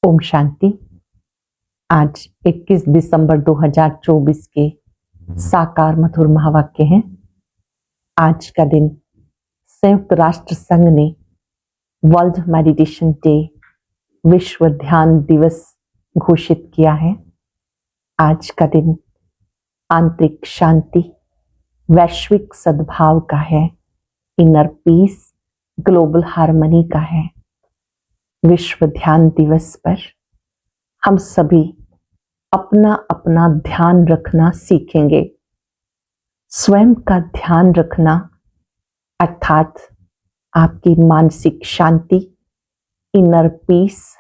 ओम शांति। आज 21 दिसंबर 2024 के साकार मधुर महावाक्य हैं। आज का दिन संयुक्त राष्ट्र संघ ने वर्ल्ड मेडिटेशन डे, विश्व ध्यान दिवस घोषित किया है। आज का दिन आंतरिक शांति, वैश्विक सद्भाव का है, इनर पीस, ग्लोबल हार्मनी का है। विश्व ध्यान दिवस पर हम सभी अपना अपना ध्यान रखना सीखेंगे। स्वयं का ध्यान रखना अर्थात आपकी मानसिक शांति, इनर पीस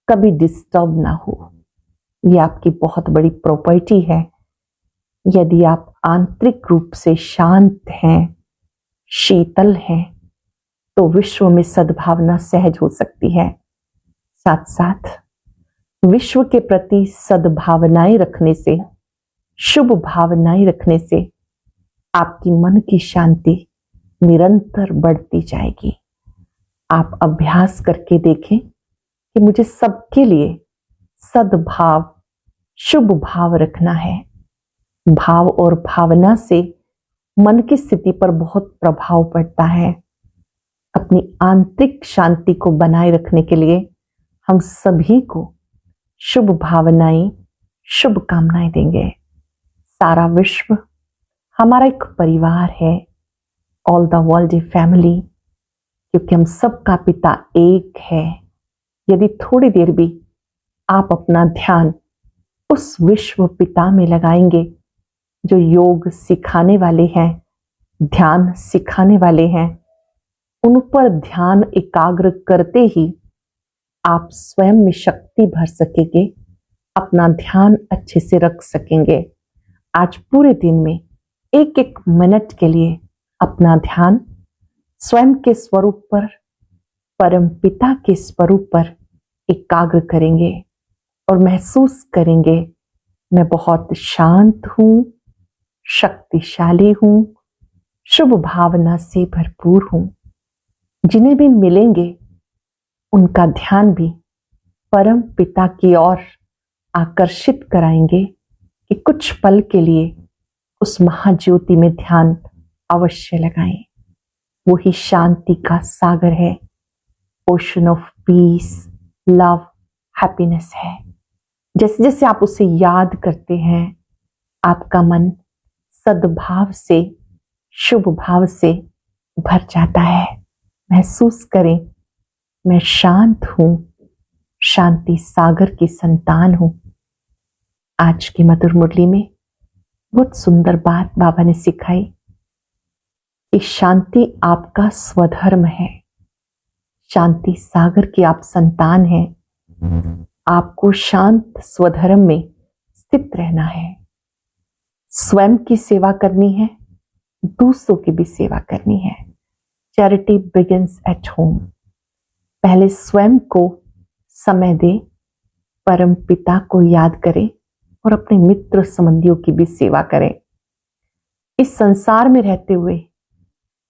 कभी डिस्टर्ब ना हो। यह आपकी बहुत बड़ी प्रॉपर्टी है। यदि आप आंतरिक रूप से शांत हैं, शीतल हैं, तो विश्व में सद्भावना सहज हो सकती है। साथ साथ विश्व के प्रति सद्भावनाएं रखने से, शुभ भावनाएं रखने से आपकी मन की शांति निरंतर बढ़ती जाएगी। आप अभ्यास करके देखें कि मुझे सबके लिए सद्भाव, शुभ भाव रखना है। भाव और भावना से मन की स्थिति पर बहुत प्रभाव पड़ता है। अपनी आंतरिक शांति को बनाए रखने के लिए हम सभी को शुभ भावनाएं, शुभ कामनाएं देंगे। सारा विश्व हमारा एक परिवार है। All the world a family, क्योंकि हम सबका पिता एक है। यदि थोड़ी देर भी आप अपना ध्यान उस विश्व पिता में लगाएंगे जो योग सिखाने वाले हैं, ध्यान सिखाने वाले हैं, उन पर ध्यान एकाग्र करते ही आप स्वयं में शक्ति भर सकेंगे, अपना ध्यान अच्छे से रख सकेंगे। आज पूरे दिन में एक एक मिनट के लिए अपना ध्यान स्वयं के स्वरूप पर, परम पिता के स्वरूप पर एकाग्र करेंगे और महसूस करेंगे, मैं बहुत शांत हूं, शक्तिशाली हूं, शुभ भावना से भरपूर हूं। जिन्हें भी मिलेंगे उनका ध्यान भी परम पिता की ओर आकर्षित कराएंगे कि कुछ पल के लिए उस महाज्योति में ध्यान अवश्य लगाएं। वो ही शांति का सागर है, ocean of peace, love, happiness है। जैसे जैसे आप उसे याद करते हैं, आपका मन सद्भाव से, शुभ भाव से भर जाता है। महसूस करें, मैं शांत हूं, शांति सागर की संतान हूं। आज की मधुर मुरली में बहुत सुंदर बात बाबा ने सिखाई कि शांति आपका स्वधर्म है। शांति सागर की आप संतान हैं। आपको शांत स्वधर्म में स्थित रहना है। स्वयं की सेवा करनी है, दूसरों की भी सेवा करनी है। Charity begins at home. पहले स्वयं को समय दे, परम पिता को याद करें और अपने मित्र संबंधियों की भी सेवा करें। इस संसार में रहते हुए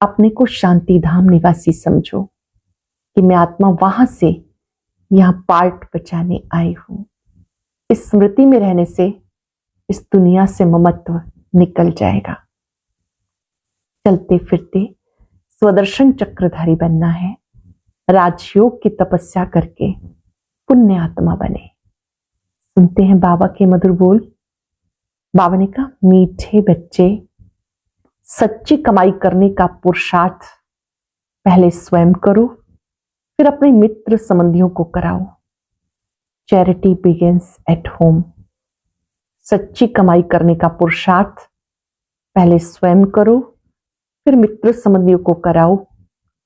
अपने को शांति धाम निवासी समझो कि मैं आत्मा वहां से यहां पार्ट बचाने आई हूं। इस स्मृति में रहने से इस दुनिया से ममत्व निकल जाएगा। चलते फिरते स्वदर्शन चक्रधारी बनना है। राजयोग की तपस्या करके पुण्य आत्मा बने। सुनते हैं बाबा के मधुर बोल। बाबा ने कहा, मीठे बच्चे, सच्ची कमाई करने का पुरुषार्थ पहले स्वयं करो, फिर अपने मित्र संबंधियों को कराओ। Charity begins at home. सच्ची कमाई करने का पुरुषार्थ पहले स्वयं करो, फिर मित्र संबंधियों को कराओ।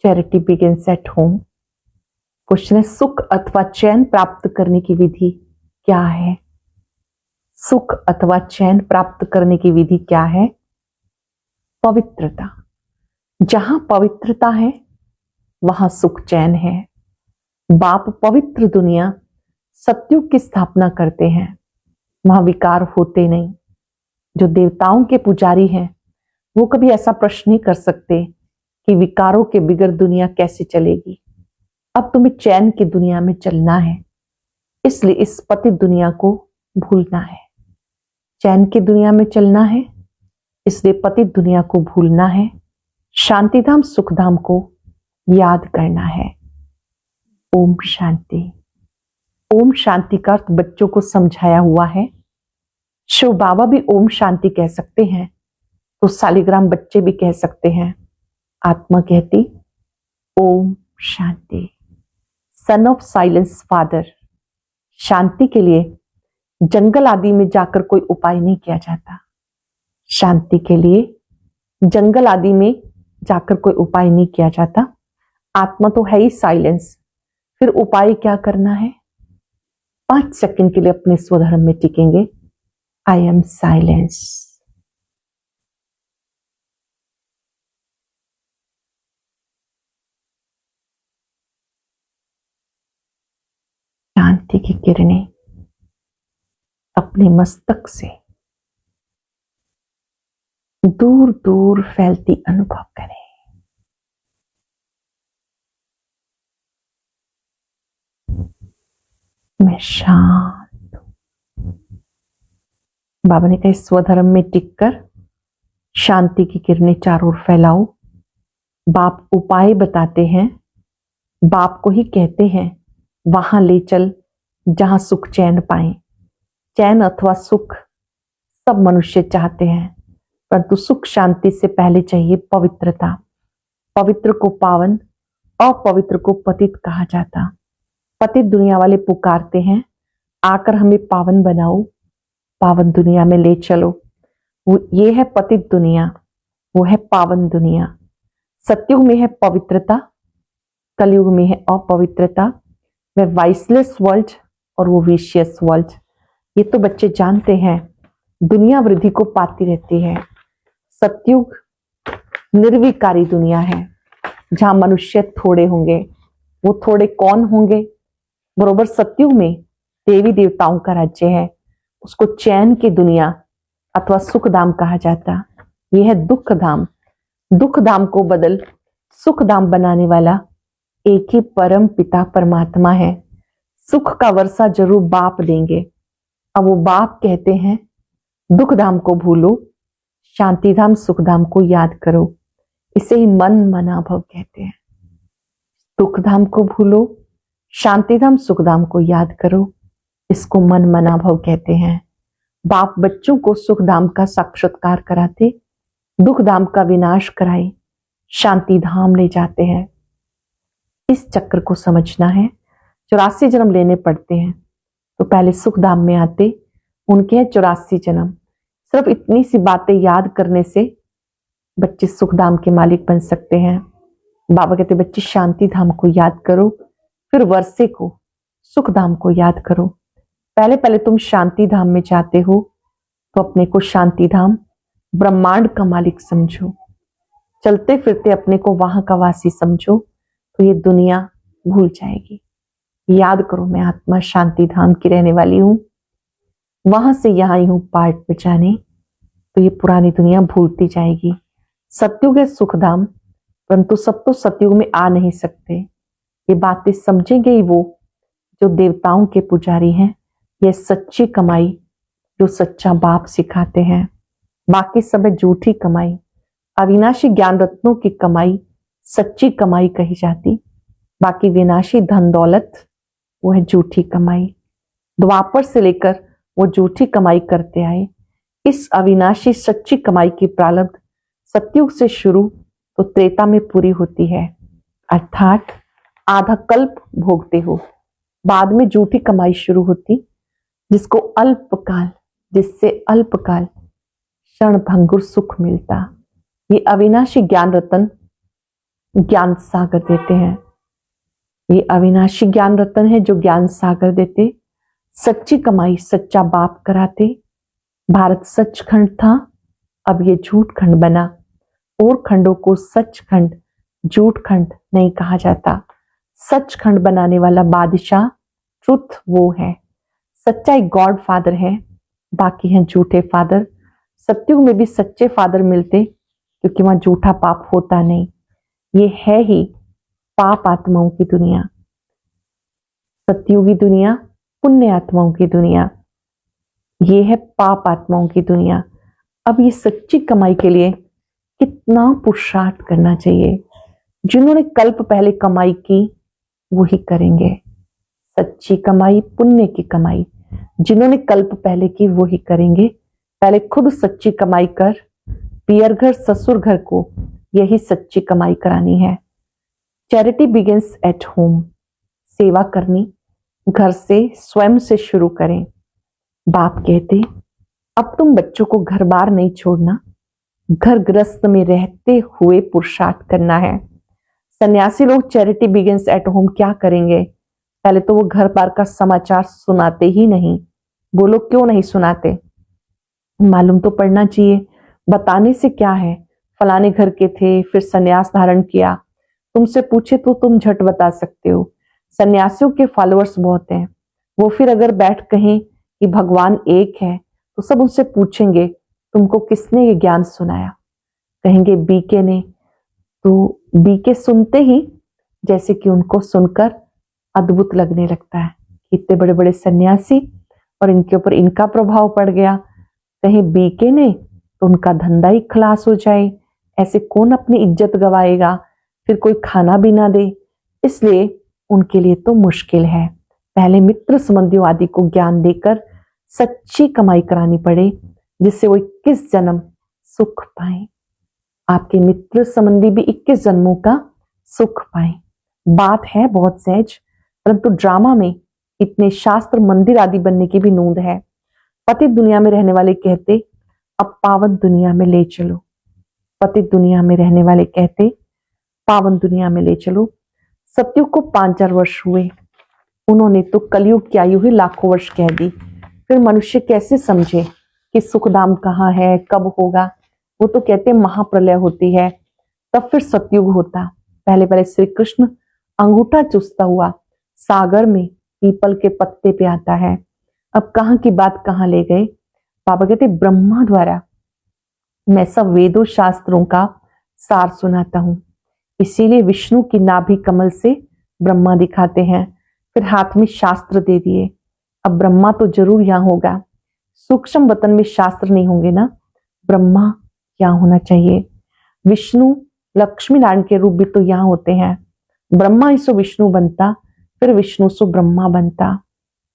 Charity begins at home. Question है, सुख अथवा चैन प्राप्त करने की विधि क्या है? सुख अथवा चैन प्राप्त करने की विधि क्या है? पवित्रता। जहां पवित्रता है वहां सुख चैन है। बाप पवित्र दुनिया सत्युग की स्थापना करते हैं, वहां विकार होते नहीं। जो देवताओं के पुजारी हैं वो कभी ऐसा प्रश्न नहीं कर सकते कि विकारों के बिगड़ दुनिया कैसे चलेगी। अब तुम्हें चैन की दुनिया में चलना है। इसलिए इस पतित दुनिया को भूलना है। चैन की दुनिया में चलना है, इसलिए पतित दुनिया को भूलना है। शांतिधाम सुखधाम को याद करना है। ओम शांति। ओम शांति का अर्थ बच्चों को समझाया हुआ है। शिव बाबा भी ओम शांति कह सकते हैं, तो सालिग्राम बच्चे भी कह सकते हैं। आत्मा कहती ओम शांति। Son of silence father. शांति के लिए जंगल आदि में जाकर कोई उपाय नहीं किया जाता। शांति के लिए जंगल आदि में जाकर कोई उपाय नहीं किया जाता। आत्मा तो है ही साइलेंस, फिर उपाय क्या करना है? 5 सेकंड के लिए अपने स्वधर्म में टिकेंगे। I am silence. शांति की किरणें अपने मस्तक से दूर दूर फैलती अनुभव करें। मैं शांत हूं। बाबा ने कहा स्वधर्म में टिककर शांति की किरणें चारों ओर फैलाओ। बाप उपाय बताते हैं, बाप को ही कहते हैं वहां ले चल जहां सुख चैन पाए। चैन अथवा सुख सब मनुष्य चाहते हैं, परंतु सुख शांति से पहले चाहिए पवित्रता। पवित्र को पावन, अपवित्र को पतित कहा जाता। पतित दुनिया वाले पुकारते हैं आकर हमें पावन बनाओ, पावन दुनिया में ले चलो। वो ये है पतित दुनिया, वो है पावन दुनिया। सतयुग में है पवित्रता, कलयुग में है अपवित्रता। वह वाइसलेस वर्ल्ड और वो विशियस वर्ल्ड। ये तो बच्चे जानते हैं। दुनिया वृद्धि को पाती रहती है। सतयुग निर्विकारी दुनिया है, जहां मनुष्य थोड़े होंगे। वो थोड़े कौन होंगे? बरोबर सतयुग में देवी देवताओं का राज्य है, उसको चैन की दुनिया अथवा सुखधाम कहा जाता। यह है दुख धाम। दुख धाम को बदल सुख धाम बनाने वाला एक ही परम पिता परमात्मा है। सुख का वर्षा जरूर बाप देंगे। अब वो बाप कहते हैं दुख धाम को भूलो, शांति धाम सुख धाम को याद करो। इसे ही मन मना भव कहते हैं। दुख धाम को भूलो, शांति धाम सुख धाम को याद करो, इसको मन मना भव कहते हैं। बाप बच्चों को सुख धाम का साक्षात्कार कराते, दुख धाम का विनाश कराए, शांति धाम ले जाते हैं। इस चक्र को समझना है। 84 जन्म लेने पड़ते हैं, तो पहले सुख धाम में आते, उनके हैं 84 जन्म। सिर्फ इतनी सी बातें याद करने से बच्चे सुख धाम के मालिक बन सकते हैं। बाबा कहते बच्चे शांति धाम को याद करो, फिर वर्षे को सुख धाम को याद करो। पहले पहले तुम शांति धाम में जाते हो, तो अपने को शांति धाम ब्रह्मांड का मालिक समझो। चलते फिरते अपने को वहां का वासी समझो, तो ये दुनिया भूल जाएगी। याद करो मैं आत्मा शांति धाम की रहने वाली हूं, वहां से यहां आई हूं पार्ट बचाने, तो ये पुरानी दुनिया भूलती जाएगी। सतयुग है सुखधाम, परंतु सब तो सतयुग में आ नहीं सकते। ये बातें समझेंगे ही वो जो देवताओं के पुजारी हैं। ये सच्ची कमाई जो सच्चा बाप सिखाते हैं। बाकी सब है झूठी कमाई। अविनाशी ज्ञान रत्नों की कमाई सच्ची कमाई कही जाती, बाकी विनाशी धन दौलत वो है झूठी कमाई। द्वापर से लेकर वो झूठी कमाई करते आए। इस अविनाशी सच्ची कमाई की प्रारब्ध सतयुग से शुरू तो त्रेता में पूरी होती है, अर्थात आधा कल्प भोगते हो, बाद में झूठी कमाई शुरू होती, जिसको अल्पकाल, जिससे अल्पकाल क्षण भंगुर सुख मिलता। ये अविनाशी ज्ञान रतन ज्ञान सागर देते हैं। ये अविनाशी ज्ञान रतन है जो ज्ञान सागर देते। सच्ची कमाई सच्चा बाप कराते। भारत सचखंड था, अब ये झूठ खंड बना। और खंडों को सचखंड झूठ खंड नहीं कहा जाता। सचखंड बनाने वाला बादशाह ट्रुथ वो है। सच्चा एक गॉड फादर है, बाकी हैं झूठे फादर। सतयुग में भी सच्चे फादर मिलते, क्योंकि वहां झूठा पाप होता नहीं। ये है ही पाप आत्माओं की दुनिया। सतयुगी दुनिया पुण्य आत्माओं की दुनिया, ये है पाप आत्माओं की दुनिया। अब ये सच्ची कमाई के लिए कितना पुरुषार्थ करना चाहिए। जिन्होंने कल्प पहले कमाई की वही करेंगे, सच्ची कमाई, पुण्य की कमाई जिन्होंने कल्प पहले की वही करेंगे। पहले खुद सच्ची कमाई कर, पियर घर ससुर घर को यही सच्ची कमाई करानी है। Charity begins at home. सेवा करनी घर से, स्वयं से शुरू करें। बाप कहते अब तुम बच्चों को घर बार नहीं छोड़ना, घर गृहस्थ में रहते हुए पुरुषार्थ करना है। सन्यासी लोग चैरिटी बिगिंस एट होम क्या करेंगे? पहले तो वो घर बार का समाचार सुनाते ही नहीं। बोलो क्यों नहीं सुनाते? मालूम तो पड़ना चाहिए। बताने से क्या है, फलाने घर के थे फिर सन्यास धारण किया, तुमसे पूछे तो तुम झट बता सकते हो। सन्यासियों के फॉलोअर्स बहुत हैं, वो फिर अगर बैठ कहें कि भगवान एक है तो सब उनसे पूछेंगे तुमको किसने ये ज्ञान सुनाया? कहेंगे बीके ने। तो बीके सुनते ही जैसे कि उनको सुनकर अद्भुत लगने लगता है, इतने बड़े बड़े सन्यासी और इनके ऊपर इनका प्रभाव पड़ गया। कहीं बीके ने तो उनका धंधा ही खलास हो जाए, ऐसे कौन अपनी इज्जत गवाएगा, फिर कोई खाना भी ना दे। इसलिए उनके लिए तो मुश्किल है। पहले मित्र संबंधियों आदि को ज्ञान देकर सच्ची कमाई करानी पड़े, जिससे वो 21 जन्म सुख पाए। आपके मित्र संबंधी भी 21 जन्मों का सुख पाए। बात है बहुत सहज, परंतु ड्रामा में इतने शास्त्र मंदिर आदि बनने की भी नोंद है। पतित दुनिया में रहने वाले कहते अब पावन दुनिया में ले चलो। पतित दुनिया में रहने वाले कहते पावन दुनिया में ले चलो। सतयुग को 5,000 वर्ष हुए, उन्होंने तो कलयुग की आयु ही लाखों वर्ष कह दी। फिर मनुष्य कैसे समझे कि सुखधाम कहाँ है, कब होगा? वो तो कहते महाप्रलय होती है, तब फिर सतयुग होता। पहले पहले श्री कृष्ण अंगूठा चूसता हुआ सागर में पीपल के पत्ते पे आता है। अब कहाँ की बात कहाँ ले गए? बाबा कहते ब्रह्मा द्वारा मैं सब वेदों शास्त्रों का सार सुनाता हूं, इसीलिए विष्णु की नाभि कमल से ब्रह्मा दिखाते हैं, फिर हाथ में शास्त्र दे दिए। अब ब्रह्मा तो जरूर यहां होगा। सूक्ष्म वतन में शास्त्र नहीं होंगे ना, ब्रह्मा यहां होना चाहिए। विष्णु लक्ष्मी नारायण के रूप भी तो यहां होते हैं। ब्रह्मा ही सो विष्णु बनता, फिर विष्णु सो ब्रह्मा बनता।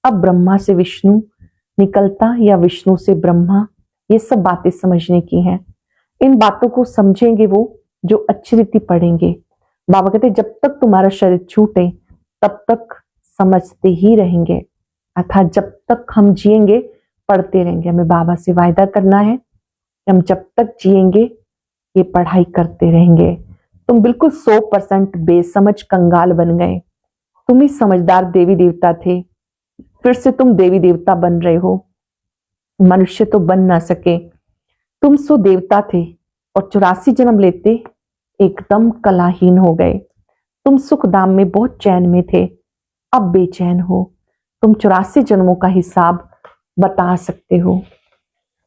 अब ब्रह्मा से विष्णु निकलता या विष्णु से ब्रह्मा, ये सब बातें समझने की हैं। इन बातों को समझेंगे वो जो अच्छी रीति पढ़ेंगे। बाबा कहते जब तक तुम्हारा शरीर छूटे तब तक समझते ही रहेंगे, अर्थात जब तक हम जिएंगे पढ़ते रहेंगे। हमें बाबा से वायदा करना है कि हम जब तक जिएंगे ये पढ़ाई करते रहेंगे। तुम बिल्कुल 100% बेसमझ कंगाल बन गए। तुम ही समझदार देवी देवता थे, फिर से तुम देवी देवता बन रहे हो। मनुष्य तो बन ना सके। तुम सो देवता थे और 84 जन्म लेते एकदम कलाहीन हो गए। तुम सुख धाम में बहुत चैन में थे, अब बेचैन हो। तुम 84 जन्मों का हिसाब बता सकते हो।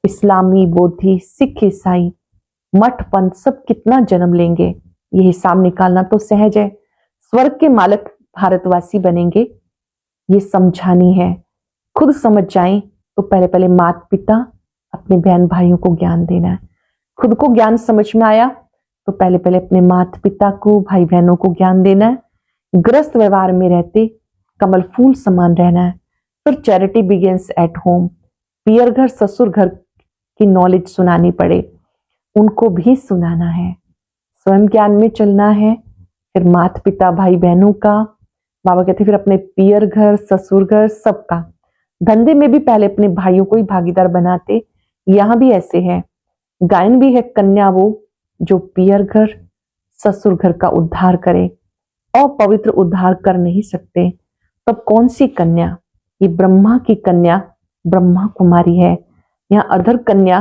इस्लामी, बौद्धि, सिख, ईसाई, मठ, पंथ सब कितना जन्म लेंगे, ये हिसाब निकालना तो सहज है। स्वर्ग के मालिक भारतवासी बनेंगे, ये समझानी है। खुद समझ जाएं तो पहले पहले माता पिता अपने बहन भाइयों को ज्ञान देना है। खुद को ज्ञान समझ में आया तो पहले पहले अपने माता पिता को, भाई बहनों को ज्ञान देना है। ग्रस्त व्यवहार में रहते कमल फूल समान रहना है। फिर चैरिटी बिगिंस एट होम। पियर घर ससुर घर की नॉलेज सुनानी पड़े, उनको भी सुनाना है। स्वयं ज्ञान में चलना है, फिर माता पिता भाई बहनों का, बाबा कहते फिर अपने पियर घर ससुर घर सबका। धंधे में भी पहले अपने भाइयों को ही भागीदार बनाते, यहां भी ऐसे है। गायन भी है कन्या वो जो पियर घर ससुर घर का उद्धार करे, और पवित्र उद्धार कर नहीं सकते। तब कौन सी कन्या? ये ब्रह्मा की कन्या ब्रह्मा कुमारी है। यहाँ अधर कन्या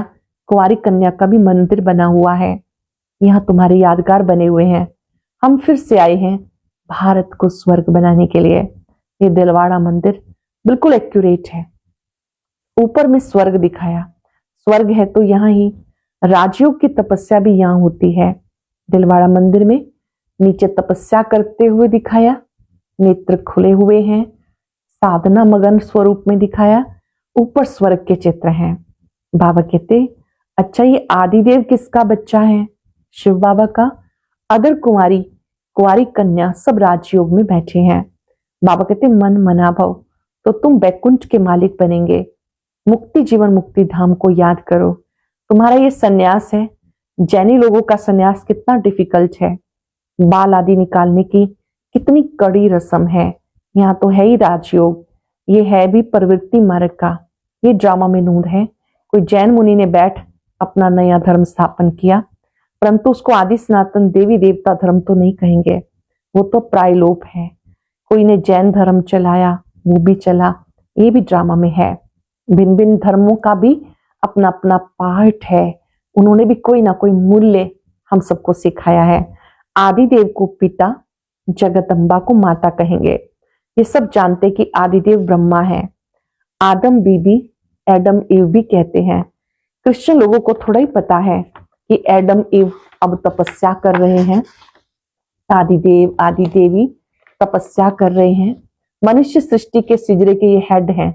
कुंवारी कन्या का भी मंदिर बना हुआ है। यहाँ तुम्हारे यादगार बने हुए हैं। हम फिर से आए हैं भारत को स्वर्ग बनाने के लिए। ये दिलवाड़ा मंदिर बिल्कुल एक्यूरेट है। ऊपर में स्वर्ग दिखाया, स्वर्ग है तो यहाँ ही राजयोग की तपस्या भी यहाँ होती है। दिलवाड़ा मंदिर में नीचे तपस्या करते हुए दिखाया, नेत्र खुले हुए हैं, साधना मगन स्वरूप में दिखाया, ऊपर स्वर्ग के चित्र हैं। बाबा कहते, अच्छा ये आदिदेव किसका बच्चा है? शिव बाबा का। अदर कुंवारी, कुंवारी कन्या सब राजयोग में बैठे हैं। बाबा कहते, मन मना भव, तो तुम बैकुंठ के मालिक बनेंगे। मुक्ति जीवन मुक्ति धाम को याद करो। तुम्हारा ये सन्यास है। जैनी लोगों का सन्यास कितना डिफिकल्ट है, बाल आदि निकालने की कितनी कड़ी रस्म है। यहाँ तो है ही राजयोग, ये है भी प्रवृत्ति मार्ग का, ये ड्रामा में नूर है। कोई जैन मुनि ने बैठ अपना नया धर्म स्थापन किया, परंतु उसको आदि सनातन देवी देवता धर्म तो नहीं कहेंगे, वो तो प्रायलोप है। कोई ने जैन धर्म चलाया, वो भी चला, ये भी ड्रामा में है। भिन्न भिन्न धर्मों का भी अपना अपना पार्ट है, उन्होंने भी कोई ना कोई मूल्य हम सबको सिखाया है। आदिदेव को पिता, जगदम्बा को माता कहेंगे। ये सब जानते कि आदिदेव ब्रह्मा है। आदम बीबी, एडम ईव भी कहते हैं। क्रिश्चियन लोगों को थोड़ा ही पता है कि एडम ईव अब तपस्या कर रहे हैं, आदिदेव आदिदेवी तपस्या कर रहे हैं। मनुष्य सृष्टि के सिजरे के ये हेड हैं,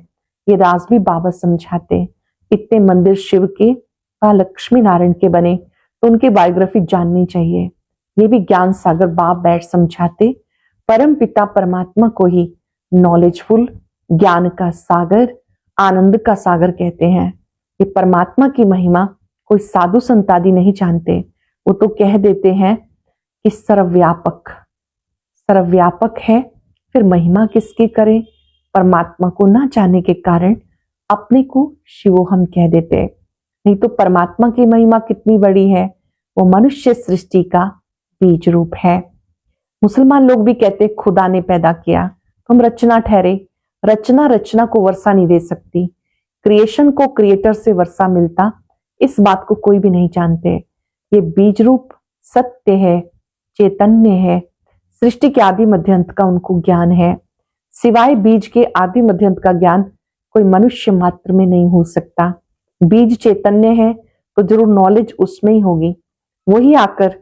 ये राज भी बाबा समझाते। इतने मंदिर शिव के व लक्ष्मी नारायण के बने, तो उनकी बायोग्राफी जाननी चाहिए। ये भी ज्ञान सागर बाप बैठ समझाते। परम पिता परमात्मा को ही नॉलेजफुल, ज्ञान का सागर, आनंद का सागर कहते हैं। ये परमात्मा की महिमा कोई साधु संत आदि नहीं जानते, वो तो कह देते हैं कि सर्वव्यापक, सर्वव्यापक है, फिर महिमा किसकी करें? परमात्मा को ना जानने के कारण अपने को शिवो हम कह देते। नहीं तो परमात्मा की महिमा कितनी बड़ी है, वो मनुष्य सृष्टि का बीज रूप है। मुसलमान लोग भी कहते खुदा ने पैदा किया, तो हम रचना ठहरे। रचना रचना को वर्षा नहीं दे सकती, क्रिएशन को क्रिएटर से वर्षा मिलता, इस बात को कोई भी नहीं जानते। ये बीज रूप सत्य है, चैतन्य है, सृष्टि के आदि मध्यंत का उनको ज्ञान है। सिवाय बीज के आदि मध्यंत का ज्ञान कोई मनुष्य मात्र में नहीं हो सकता। बीज चैतन्य है तो जरूर नॉलेज उसमें ही होगी, वही आकर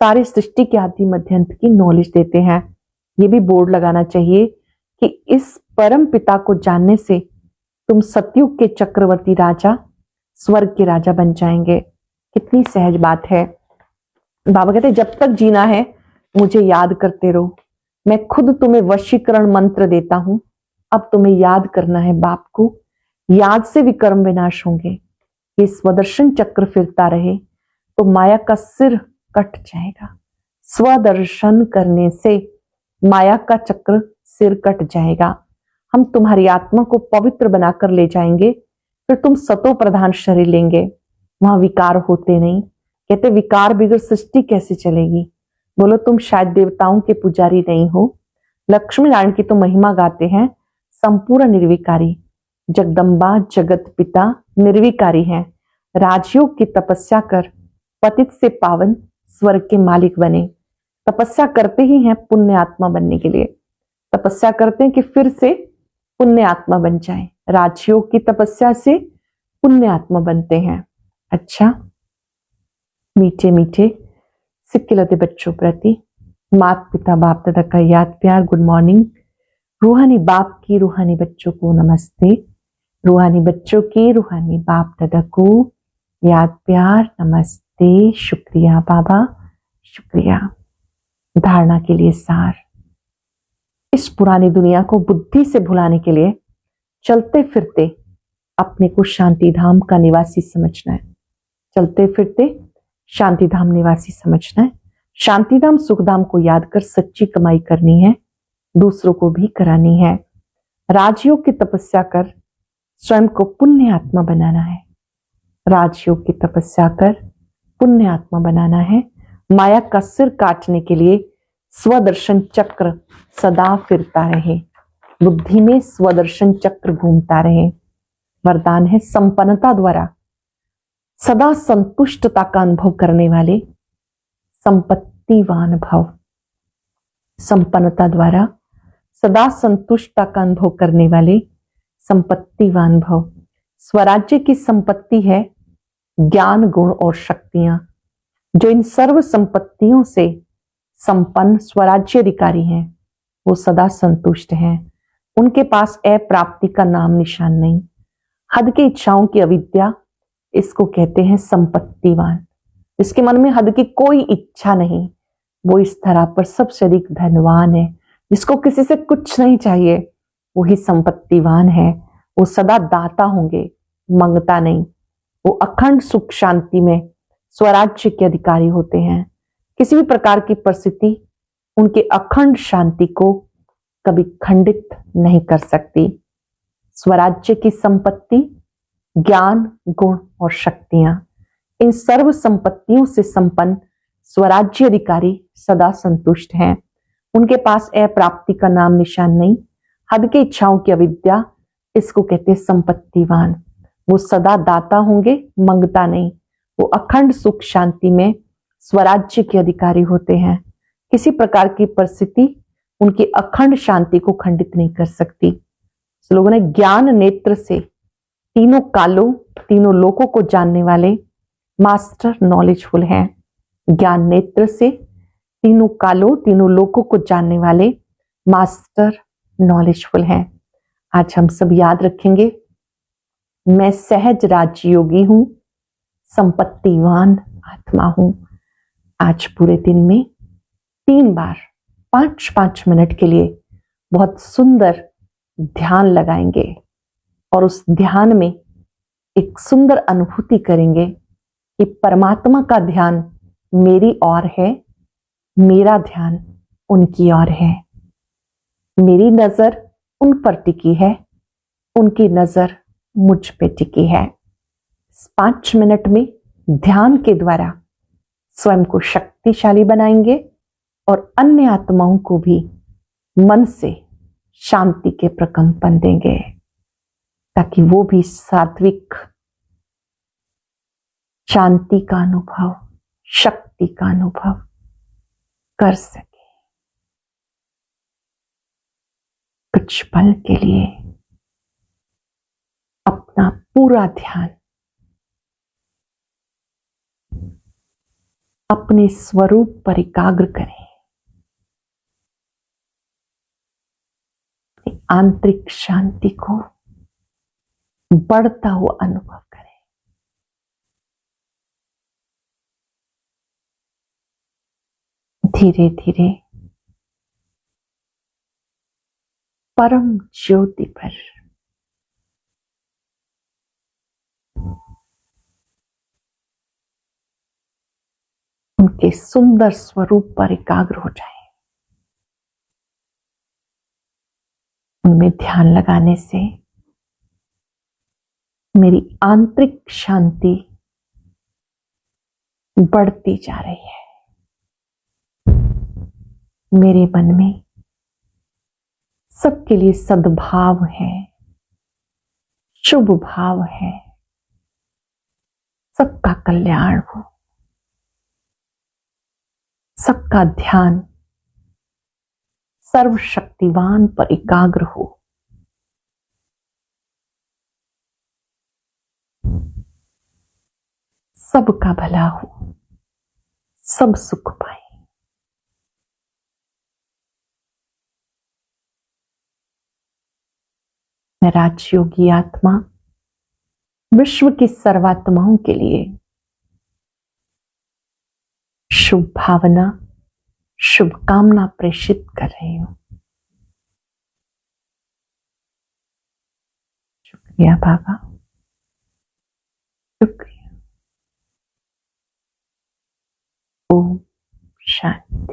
सारे सृष्टि के आदि मध्यंत की नॉलेज देते हैं। ये भी बोर्ड लगाना चाहिए कि इस परम पिता को जानने से तुम सतयुग के चक्रवर्ती राजा, स्वर्ग के राजा बन जाएंगे। कितनी सहज बात है। बाबा कहते जब तक जीना है मुझे याद करते रहो। मैं खुद तुम्हें वशीकरण मंत्र देता हूं, अब तुम्हें याद करना है बाप को। याद से विकर्म विनाश होंगे। ये स्वदर्शन चक्र फिरता रहे तो माया का सिर कट जाएगा। स्वदर्शन करने से माया का चक्र सिर कट जाएगा। हम तुम्हारी आत्मा को पवित्र बनाकर ले जाएंगे, फिर तुम सतो प्रधान शरीर लेंगे। वहां विकार होते नहीं। कहते विकार बिगड़ सृष्टि कैसे चलेगी? बोलो तुम शायद देवताओं के पुजारी नहीं हो। लक्ष्मी नारायण की तो महिमा गाते हैं, संपूर्ण निर्विकारी। जगदम्बा जगत पिता निर्विकारी हैं। राजयोग की तपस्या कर पतित से पावन स्वर्ग के मालिक बने। तपस्या करते ही हैं पुण्य आत्मा बनने के लिए। तपस्या करते हैं कि फिर से पुण्य आत्मा बन जाए। राजयोग की तपस्या से पुण्य आत्मा बनते हैं। अच्छा, मीठे मीठे सिक्किलते बच्चों प्रति माता पिता बाप दादा का याद प्यार गुड मॉर्निंग। रूहानी बाप की रूहानी बच्चों को नमस्ते। रूहानी बच्चों की रूहानी बाप दादा को याद प्यार नमस्ते। शुक्रिया बाबा, शुक्रिया। धारणा के लिए सार। इस पुरानी दुनिया को बुद्धि से भुलाने के लिए चलते फिरते अपने को शांति धाम का निवासी समझना है। चलते फिरते शांति धाम निवासी समझना है। शांति धाम सुख धाम को याद कर सच्ची कमाई करनी है, दूसरों को भी करानी है। राजयोग की तपस्या कर स्वयं को पुण्य आत्मा बनाना है। राजयोग की तपस्या कर पुण्य आत्मा बनाना है। माया का सिर काटने के लिए स्वदर्शन चक्र सदा फिरता रहे। बुद्धि में स्वदर्शन चक्र घूमता रहे। वरदान है संपन्नता द्वारा सदा संतुष्टता का अनुभव करने वाले संपत्तिवान भव। संपन्नता द्वारा सदा संतुष्टता का अनुभव करने वाले संपत्तिवान भव। स्वराज्य की संपत्ति है ज्ञान, गुण और शक्तियां। जो इन सर्व संपत्तियों से संपन्न स्वराज्य अधिकारी हैं वो सदा संतुष्ट हैं। उनके पास अप्राप्ति का नाम निशान नहीं। हद की इच्छाओं की अविद्या, इसको कहते हैं संपत्तिवान। जिसके मन में हद की कोई इच्छा नहीं, वो इस धरा पर सबसे अधिक धनवान है। जिसको किसी से कुछ नहीं चाहिए, वही संपत्तिवान है। वो सदा दाता होंगे, मंगता नहीं। वो अखंड सुख शांति में स्वराज्य के अधिकारी होते हैं। किसी भी प्रकार की परिस्थिति उनके अखंड शांति को कभी खंडित नहीं कर सकती। स्वराज्य की संपत्ति, ज्ञान, गुण और शक्तियां, इन सर्व संपत्तियों से संपन्न स्वराज्य अधिकारी सदा संतुष्ट हैं। उनके पास अप्राप्ति का नाम निशान नहीं। हद की इच्छाओं की अविद्या, इसको कहते हैं संपत्तिवान। वो सदा दाता होंगे, मंगता नहीं। वो अखंड सुख शांति में स्वराज्य के अधिकारी होते हैं। किसी प्रकार की परिस्थिति उनकी अखंड शांति को खंडित नहीं कर सकती। इस लोगों ने ज्ञान नेत्र से तीनों कालों, तीनों लोकों को जानने वाले मास्टर नॉलेजफुल हैं। ज्ञान नेत्र से तीनों कालों, तीनों लोकों को जानने वाले मास्टर नॉलेजफुल हैं। आज हम सब याद रखेंगे, मैं सहज राजयोगी हूं, संपत्तिवान आत्मा हूं। आज पूरे दिन में 3 बार 5-5 मिनट के लिए बहुत सुंदर ध्यान लगाएंगे और उस ध्यान में एक सुंदर अनुभूति करेंगे कि परमात्मा का ध्यान मेरी ओर है, मेरा ध्यान उनकी ओर है। मेरी नजर उन पर टिकी है, उनकी नजर मुझ पे टिकी है। 5 मिनट में ध्यान के द्वारा स्वयं को शक्तिशाली बनाएंगे और अन्य आत्माओं को भी मन से शांति के प्रकंपन देंगे, ताकि वो भी सात्विक शांति का अनुभव, शक्ति का अनुभव कर सके। कुछ पल के लिए अपना पूरा ध्यान अपने स्वरूप पर एकाग्र करें। आंतरिक शांति को बढ़ता हुआ अनुभव करें। धीरे धीरे परम ज्योति पर उनके सुंदर स्वरूप पर एकाग्र हो जाए। उनमें ध्यान लगाने से मेरी आंतरिक शांति बढ़ती जा रही है। मेरे मन में सबके लिए सद्भाव है, शुभ भाव है, सबका कल्याण हो, सबका ध्यान सर्वशक्तिवान पर एकाग्र हो। सबका भला हो, सब सुख पाए। मैं राजयोगी आत्मा विश्व की सर्वात्माओं के लिए शुभ भावना, शुभकामना प्रेषित कर रही हूं। शुक्रिया बाबा, शुक्रिया। ओम शांति।